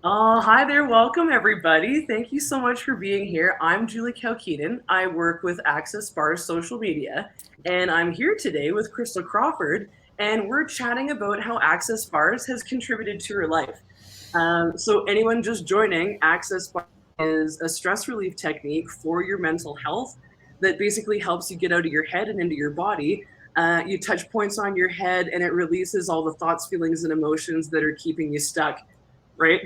Oh, hi there. Welcome, everybody. Thank you so much for being here. I'm Julie Kaukinen. I work with Access Bars Social Media, and I'm here today with Christel Crawford, and we're chatting about how Access Bars has contributed to her life. So, anyone just joining, Access Bars is a stress relief technique for your mental health that basically helps you get out of your head and into your body. You touch points on your head, and it releases all the thoughts, feelings, and emotions that are keeping you stuck, right?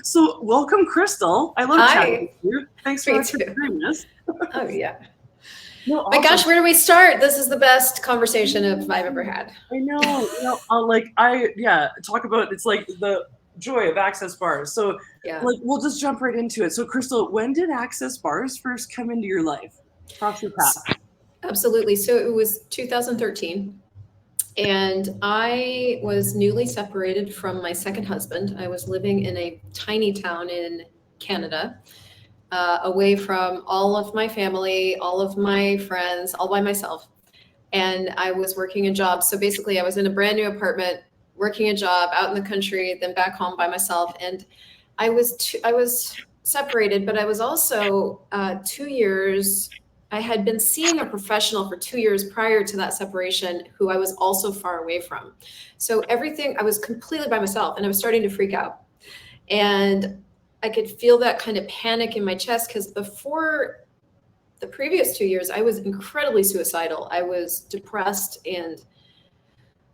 So, welcome, Christel. I love chatting with Hi, you. Thanks so me much for too. joining us. Oh, yeah. No, My awesome. gosh, where do we start? This is the best conversation I've ever had. I know. Yeah, talk about it's like the joy of Access Bars. So, Yeah, like, we'll just jump right into it. So, Christel, when did Access Bars first come into your life? Cross your path. absolutely. So it was 2013, and I was newly separated from my second husband. I was living in a tiny town in Canada, away from all of my family, all of my friends, all by myself. And I was working a job. So basically, I was in a brand new apartment, working a job out in the country, then back home by myself. And I was separated, but I was also 2 years. I had been seeing a professional for 2 years prior to that separation, who I was also far away from. So everything, I was completely by myself, and I was starting to freak out. And I could feel that kind of panic in my chest because before the previous 2 years, I was incredibly suicidal. I was depressed, and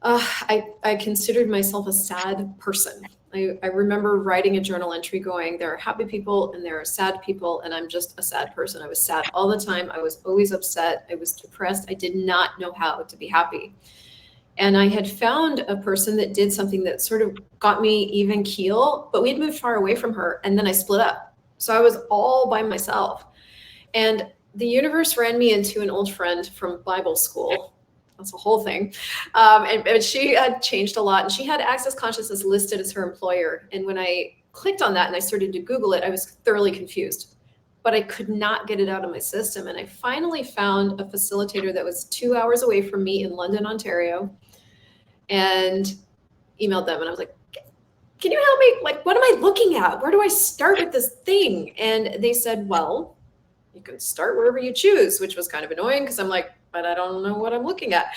I considered myself a sad person. I remember writing a journal entry going, there are happy people and there are sad people, and I'm just a sad person. I was sad all the time. I was always upset. I was depressed. I did not know how to be happy. And I had found a person that did something that sort of got me even keel, but we had moved far away from her, and then I split up. So I was all by myself. And the universe ran me into an old friend from Bible school. That's a whole thing. And she had changed a lot, and she had Access Consciousness listed as her employer. And when I clicked on that and I started to Google it, I was thoroughly confused, but I could not get it out of my system. And I finally found a facilitator that was 2 hours away from me in London, Ontario, and emailed them. And I was like, can you help me? Like, what am I looking at? Where do I start with this thing? And they said, well, you can start wherever you choose, which was kind of annoying because I'm like, but I don't know what I'm looking at.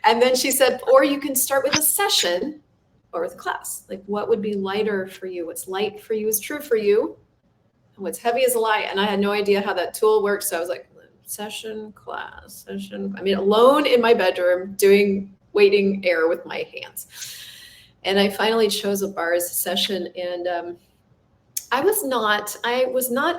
And then she said, or you can start with a session or with a class. Like, what would be lighter for you? What's light for you is true for you, and what's heavy is a lie. And I had no idea how that tool worked. So I was like, session, class, session. I mean, alone in my bedroom doing waiting air with my hands. And I finally chose a bars session, and I was not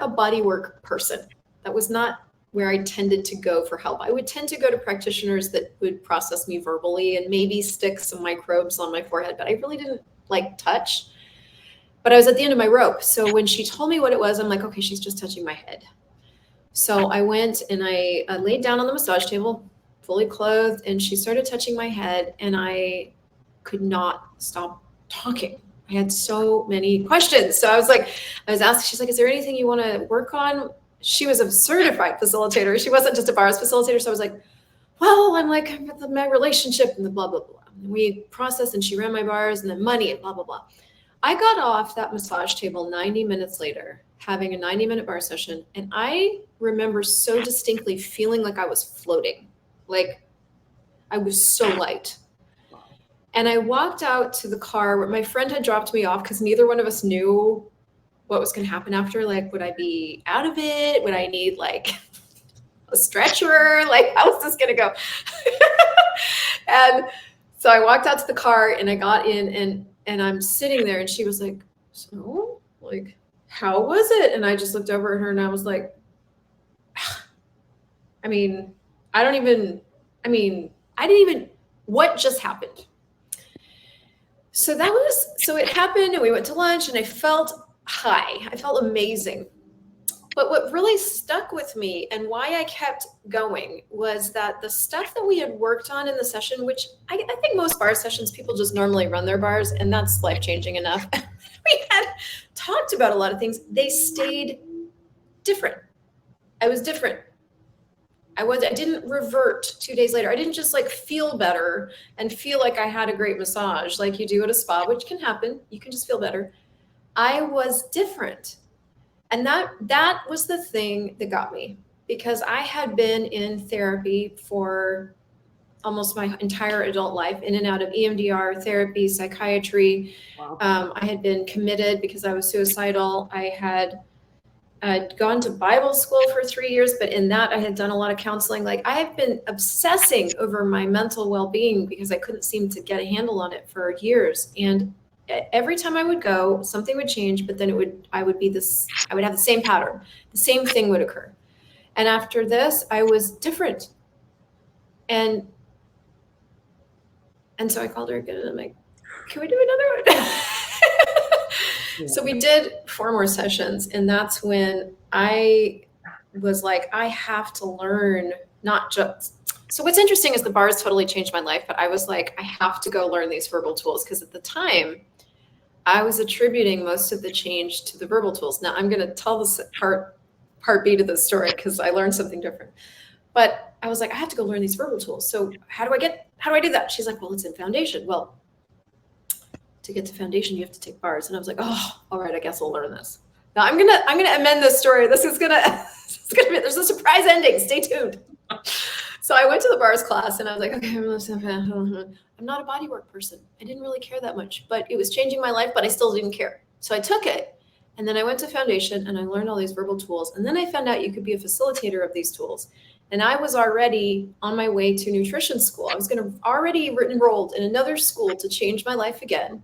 a body work person. That was not where I tended to go for help. I would tend to go to practitioners that would process me verbally and maybe stick some microbes on my forehead, but I really didn't like touch. But I was at the end of my rope. So when she told me what it was, I'm like, okay, she's just touching my head. So I went and I laid down on the massage table, fully clothed, and she started touching my head, and I could not stop talking. I had so many questions. So I was asking, she's like, is there anything you want to work on? She was a certified facilitator. She wasn't just a bars facilitator. So I was like, well, I'm like, my relationship and the blah, blah, blah. And we processed, and she ran my bars and the money and blah, blah, blah. I got off that massage table 90 minutes later, having a 90-minute bar session. And I remember so distinctly feeling like I was floating, like I was so light. And I walked out to the car where my friend had dropped me off because neither one of us knew what was going to happen after. Like, would I be out of it? Would I need like a stretcher? Like, how's this going to go? And so I walked out to the car and I got in, and I'm sitting there, and she was like, so, like, how was it? And I just looked over at her and I was like, I mean, I didn't even, what just happened? So it happened, and we went to lunch, and I felt high. I felt amazing. But what really stuck with me and why I kept going was that the stuff that we had worked on in the session, which I think most bar sessions, people just normally run their bars, and that's life-changing enough. We had talked about a lot of things. They stayed different. I was different. I didn't revert 2 days later. I didn't just like feel better and feel like I had a great massage like you do at a spa, which can happen. You can just feel better. I was different. And that was the thing that got me, because I had been in therapy for almost my entire adult life, in and out of EMDR, therapy, psychiatry. Wow. I had been committed because I was suicidal. I'd gone to Bible school for 3 years, but in that I had done a lot of counseling. Like, I have been obsessing over my mental well-being because I couldn't seem to get a handle on it for years. And every time I would go, something would change, but then I would have the same pattern. The same thing would occur. And after this, I was different. And so I called her again, and I'm like, can we do another one? So we did 4 more sessions, and that's when I was like, I have to learn not just. So what's interesting is the bars totally changed my life, but I was like, I have to go learn these verbal tools, because at the time I was attributing most of the change to the verbal tools. Now I'm going to tell this part B to the story, because I learned something different. But I was like, I have to go learn these verbal tools. So how do I do that? She's like, well, it's in foundation. Well, to get to foundation, you have to take bars. And I was like, oh, all right, I guess I'll learn this. Now I'm gonna amend this story. This is gonna there's a surprise ending. Stay tuned. So I went to the bars class, and I was like, okay, I'm not a bodywork person. I didn't really care that much, but it was changing my life, but I still didn't care. So I took it, and then I went to foundation, and I learned all these verbal tools. And then I found out you could be a facilitator of these tools. And I was already on my way to nutrition school. I was already enrolled in another school to change my life again,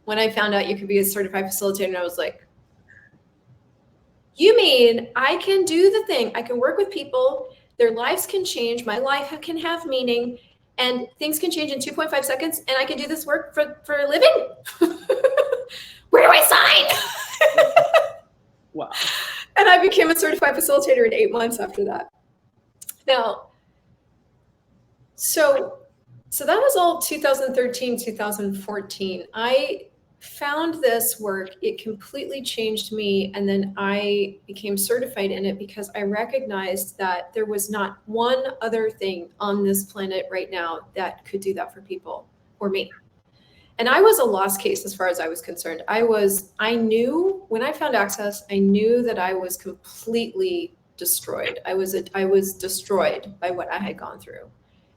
when I found out you could be a certified facilitator. And I was like, you mean I can do the thing? I can work with people, their lives can change, my life can have meaning, and things can change in 2.5 seconds, and I can do this work for a living? Where do I sign? Wow. And I became a certified facilitator in 8 months after that. Now, so that was all 2013, 2014. I found this work. It completely changed me. And then I became certified in it because I recognized that there was not one other thing on this planet right now that could do that for people, or me. And I was a lost case as far as I was concerned. I knew when I found Access, I knew that I was completely destroyed. I was destroyed by what I had gone through.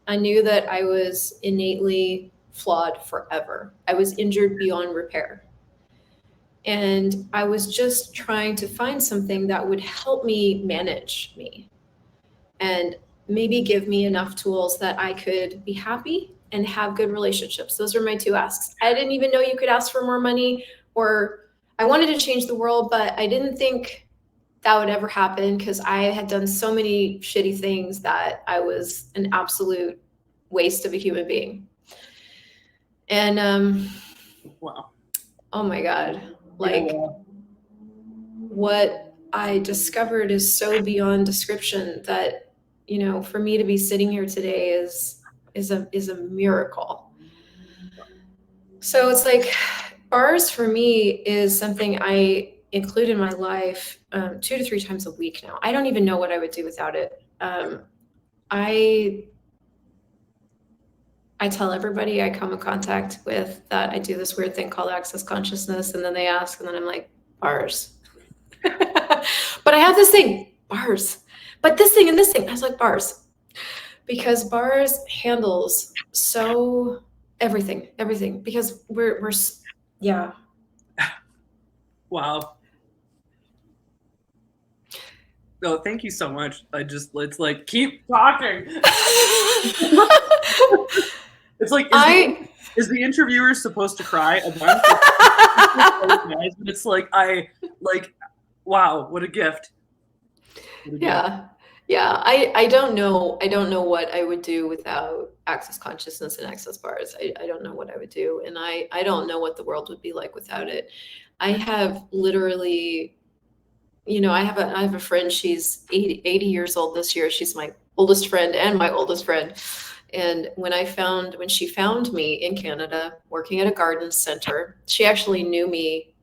I knew that I was innately flawed forever. I was injured beyond repair. And I was just trying to find something that would help me manage me and maybe give me enough tools that I could be happy and have good relationships. Those are my 2 asks. I didn't even know you could ask for more money, or I wanted to change the world, but I didn't think that would ever happen, because I had done so many shitty things that I was an absolute waste of a human being. And Wow. Oh my God, like, what I discovered is so beyond description that, for me to be sitting here today is a miracle. So it's like, bars for me is something I include in my life 2 to 3 times a week now. I don't even know what I would do without it. I tell everybody I come in contact with that I do this weird thing called access consciousness, and then they ask, and then I'm like, bars. But I have this thing, bars. But this thing and this thing, I was like, bars. Because bars handles so everything, because we're yeah. Wow. No, thank you so much. Let's like keep talking. It's like, is the interviewer supposed to cry a bunch? But it's like, wow, what a gift. Yeah. I don't know what I would do without access consciousness and access bars. I don't know what I would do. And I don't know what the world would be like without it. I have literally, I have a friend, she's 80 years old this year. She's my oldest friend and my oldest friend. And when she found me in Canada, working at a garden center, she actually knew me.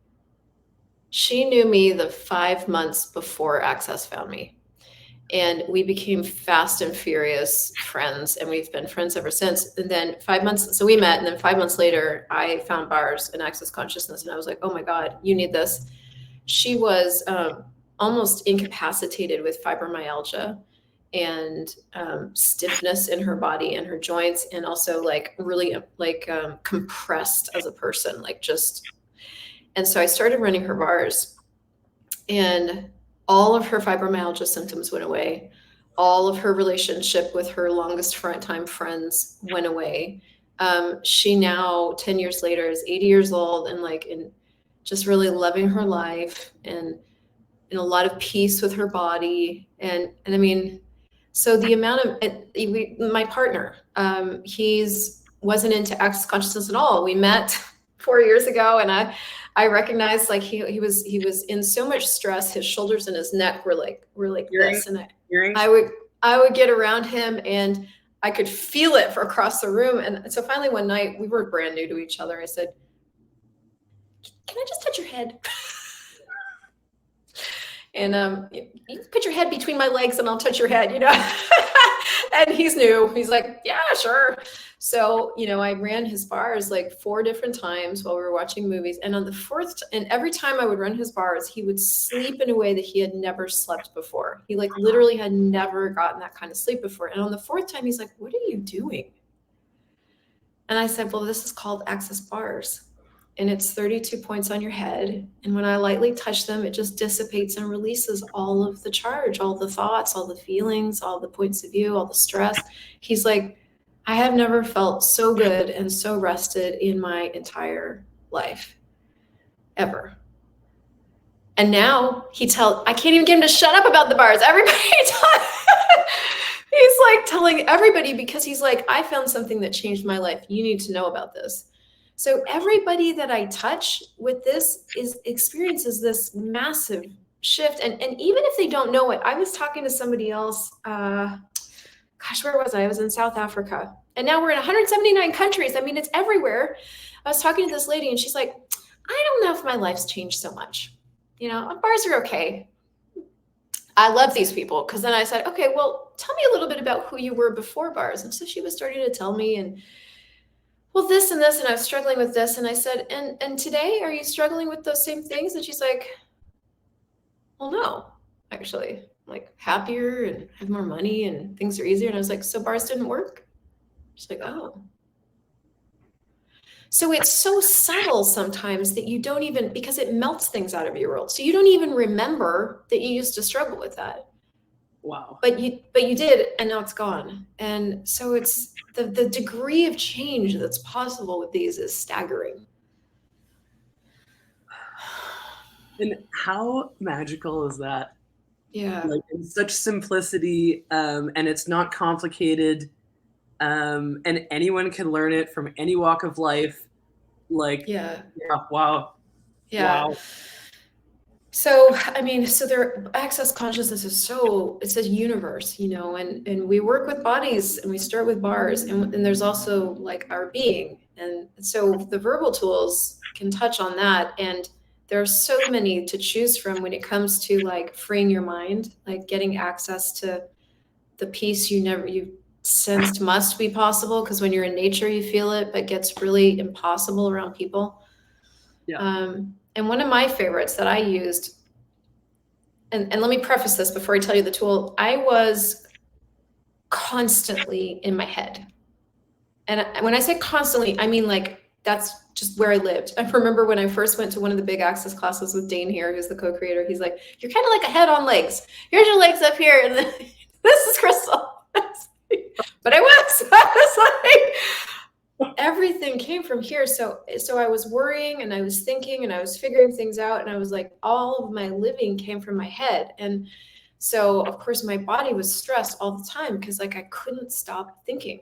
She knew me the 5 months before Access found me. And we became fast and furious friends, and we've been friends ever since. And then 5 months, so we met, and then 5 months later, I found bars and access consciousness, and I was like, oh my God, you need this. She was almost incapacitated with fibromyalgia and stiffness in her body and her joints, and also like really compressed as a person, like just. And so I started running her bars, and all of her fibromyalgia symptoms went away. All of her relationship with her longest time friends went away. She now, 10 years later, is 80 years old and like in just really loving her life and in a lot of peace with her body. And I mean, so the amount of, my partner, wasn't into access consciousness at all. We met 4 years ago, and I recognized like he was in so much stress. His shoulders and his neck were like this, and I would get around him, and I could feel it from across the room. And so finally one night, we were brand new to each other. I said, "Can I just touch your head?" And you put your head between my legs, and I'll touch your head, you know. And he's new. He's like, "Yeah, sure." So, you know, I ran his bars like 4 different times while we were watching movies. And on the 4th, and every time I would run his bars, he would sleep in a way that he had never slept before. He like literally had never gotten that kind of sleep before. And on the 4th time, he's like, "What are you doing?" And I said, "Well, this is called access bars. And it's 32 points on your head. And when I lightly touch them, it just dissipates and releases all of the charge, all the thoughts, all the feelings, all the points of view, all the stress." He's like, "I have never felt so good and so rested in my entire life, ever." And now I can't even get him to shut up about the bars. Everybody, he's like telling everybody, because he's like, "I found something that changed my life. You need to know about this." So everybody that I touch with this experiences this massive shift. And even if they don't know it, I was talking to somebody else, gosh, where was I? I was in South Africa. And now we're in 179 countries. I mean, it's everywhere. I was talking to this lady, and she's like, "I don't know if my life's changed so much. You know, bars are okay. I love these people." Because then I said, "Okay, well, tell me a little bit about who you were before bars." And so she was starting to tell me, and well, this and this, and I was struggling with this. And I said, and today, are you struggling with those same things? And she's like, "Well, no, actually. I'm like happier and have more money and things are easier." And I was like, "So bars didn't work?" She's like, "Oh." So it's so subtle sometimes that you don't even, because it melts things out of your world. So you don't even remember that you used to struggle with that. Wow. But you did, and now it's gone. And so it's the degree of change that's possible with these is staggering. And how magical is that? Yeah. Like in such simplicity, and it's not complicated, and anyone can learn it from any walk of life. Like, Yeah. Wow. Yeah. Wow. So, I mean, so their access consciousness is it's a universe, you know, and we work with bodies, and we start with bars, and there's also like our being. And so the verbal tools can touch on that. And there are so many to choose from when it comes to like freeing your mind, like getting access to the peace you sensed must be possible. Because when you're in nature, you feel it, but gets really impossible around people. Yeah. And one of my favorites that I used, and let me preface this before I tell you the tool, I was constantly in my head. And when I say constantly, I mean like that's just where I lived. I remember when I first went to one of the big access classes with Dane here, who's the co-creator, he's like, "You're kind of like a head on legs. Here's your legs up here, and then this is Christel." But I was like, everything came from here. So I was worrying, and I was thinking, and I was figuring things out, and I was like, all of my living came from my head. And so of course my body was stressed all the time, because like I couldn't stop thinking.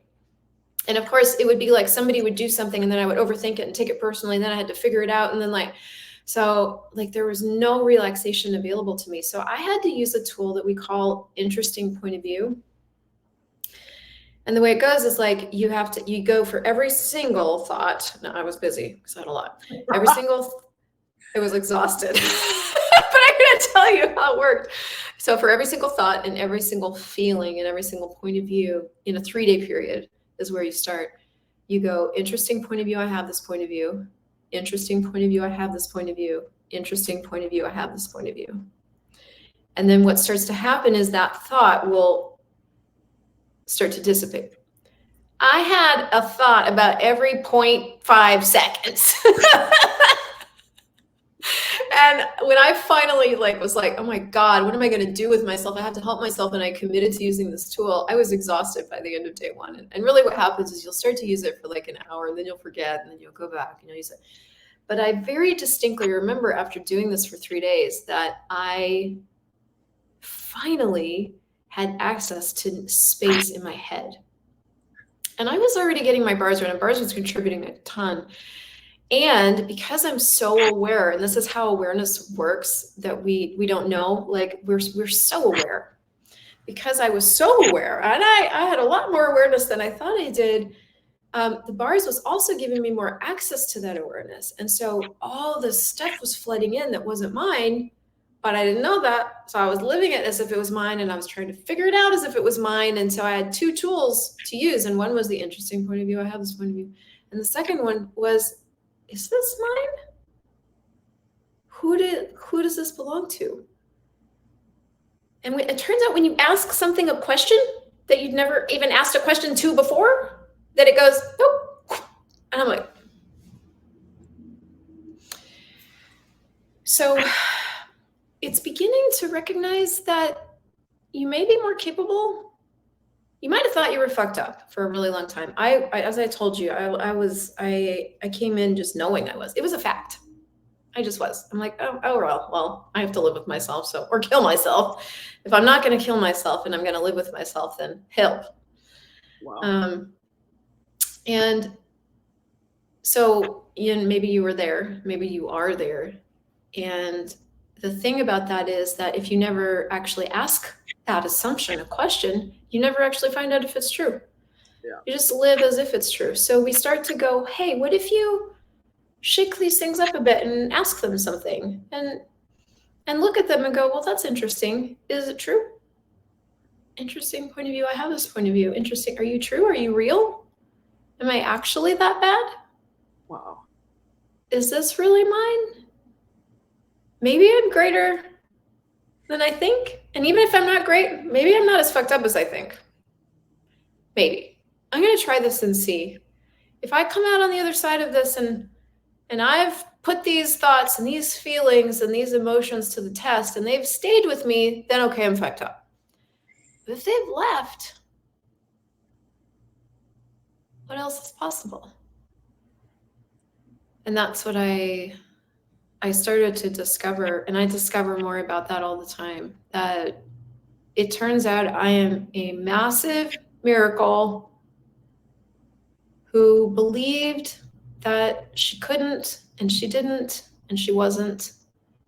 And of course it would be like somebody would do something, and then I would overthink it and take it personally, and then I had to figure it out. And then so there was no relaxation available to me. So I had to use a tool that we call interesting point of view. And the way it goes is like, you go for every single thought. No, I was busy because I had a lot. It was exhausted. But I'm going to tell you how it worked. So for every single thought and every single feeling and every single point of view in a 3-day period is where you start. You go, interesting point of view, I have this point of view. Interesting point of view, I have this point of view. Interesting point of view, I have this point of view. And then what starts to happen is that thought will start to dissipate. I had a thought about every 0.5 seconds. And when I finally was like, oh my God, what am I going to do with myself? I have to help myself. And I committed to using this tool. I was exhausted by the end of day one. And really what happens is you'll start to use it for like an hour and then you'll forget and then you'll go back and you'll use it. But I very distinctly remember after doing this for 3 days that I finally had access to space in my head. And I was already getting my bars right, and bars was contributing a ton. And because I'm so aware, and this is how awareness works that we don't know, like we're so aware. Because I was so aware, and I had a lot more awareness than I thought I did, the bars was also giving me more access to that awareness. And so all this stuff was flooding in that wasn't mine, but I didn't know that. So I was living it as if it was mine, and I was trying to figure it out as if it was mine. And so I had 2 tools to use. And one was the interesting point of view. I have this point of view. And the second one was, is this mine? Who does this belong to? And it turns out when you ask something a question that you'd never even asked a question to before, that it goes, nope. And I'm like, so it's beginning to recognize that you may be more capable. You might have thought you were fucked up for a really long time. I as I told you, I came in just knowing I was. It was a fact. I just was. I'm like, oh well, I have to live with myself, or kill myself. If I'm not going to kill myself and I'm going to live with myself, then help. Wow. And so, Ian, maybe you were there, maybe you are there, and the thing about that is that if you never actually ask that assumption, a question, you never actually find out if it's true. Yeah. You just live as if it's true. So we start to go, hey, what if you shake these things up a bit and ask them something and look at them and go, well, that's interesting. Is it true? Interesting point of view. I have this point of view. Interesting. Are you true? Are you real? Am I actually that bad? Wow. Is this really mine? Maybe I'm greater than I think. And even if I'm not great, maybe I'm not as fucked up as I think. Maybe. I'm going to try this and see. If I come out on the other side of this and I've put these thoughts and these feelings and these emotions to the test and they've stayed with me, then okay, I'm fucked up. But if they've left, what else is possible? And that's what I started to discover, and I discover more about that all the time, that it turns out I am a massive miracle who believed that she couldn't, and she didn't, and she wasn't,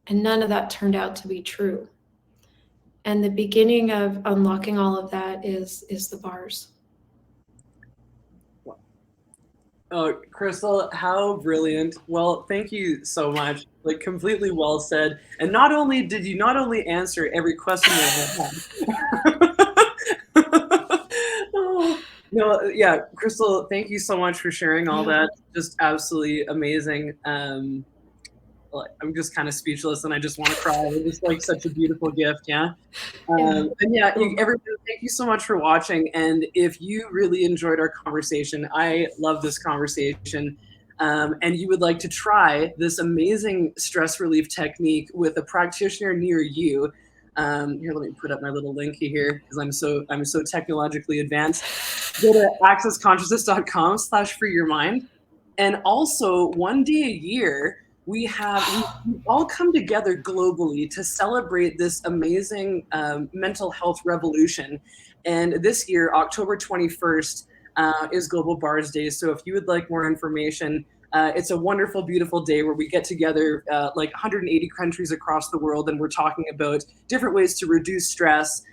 and none of that turned out to be true. And the beginning of unlocking all of that is the bars. Oh, Christel, how brilliant. Well, thank you so much. Like, completely well said. And not only did you answer every question that I had. Oh, no, yeah, Christel, thank you so much for sharing all that. Just absolutely amazing. I'm just kind of speechless and I just want to cry. It's just like such a beautiful gift, yeah? And yeah, everybody, thank you so much for watching. And if you really enjoyed our conversation, I love this conversation, and you would like to try this amazing stress relief technique with a practitioner near you, here, let me put up my little link here because I'm so technologically advanced. Go to accessconsciousness.com/freeyourmind. And also, one day a year, we all come together globally to celebrate this amazing mental health revolution. And this year, October 21st, is Global Bars Day. So if you would like more information, it's a wonderful, beautiful day where we get together like 180 countries across the world, and we're talking about different ways to reduce stress,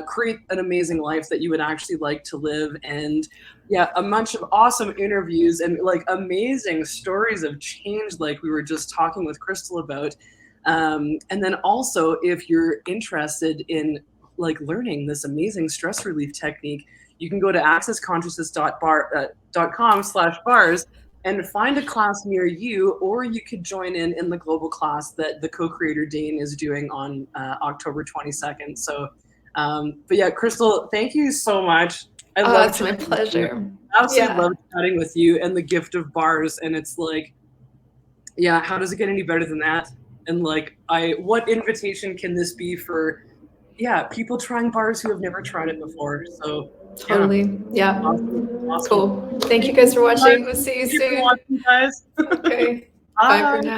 create an amazing life that you would actually like to live. And yeah, a bunch of awesome interviews and like amazing stories of change, like we were just talking with Christel about. And then also, if you're interested in like learning this amazing stress relief technique, you can go to accessconsciousness.com/bars and find a class near you, or you could join in the global class that the co-creator Dane is doing on October 22nd. So, but yeah, Christel, thank you so much. I Oh, love it's my pleasure. absolutely Yeah. love chatting with you and the gift of bars. And it's like, yeah, how does it get any better than that? And like, what invitation can this be for, yeah, people trying bars who have never tried it before? So, yeah, Totally. Yeah. awesome, awesome. Cool. Thank you Thank you guys for so much. watching. We'll see you Thank you for soon. watching, guys. Okay. Bye for Bye. now.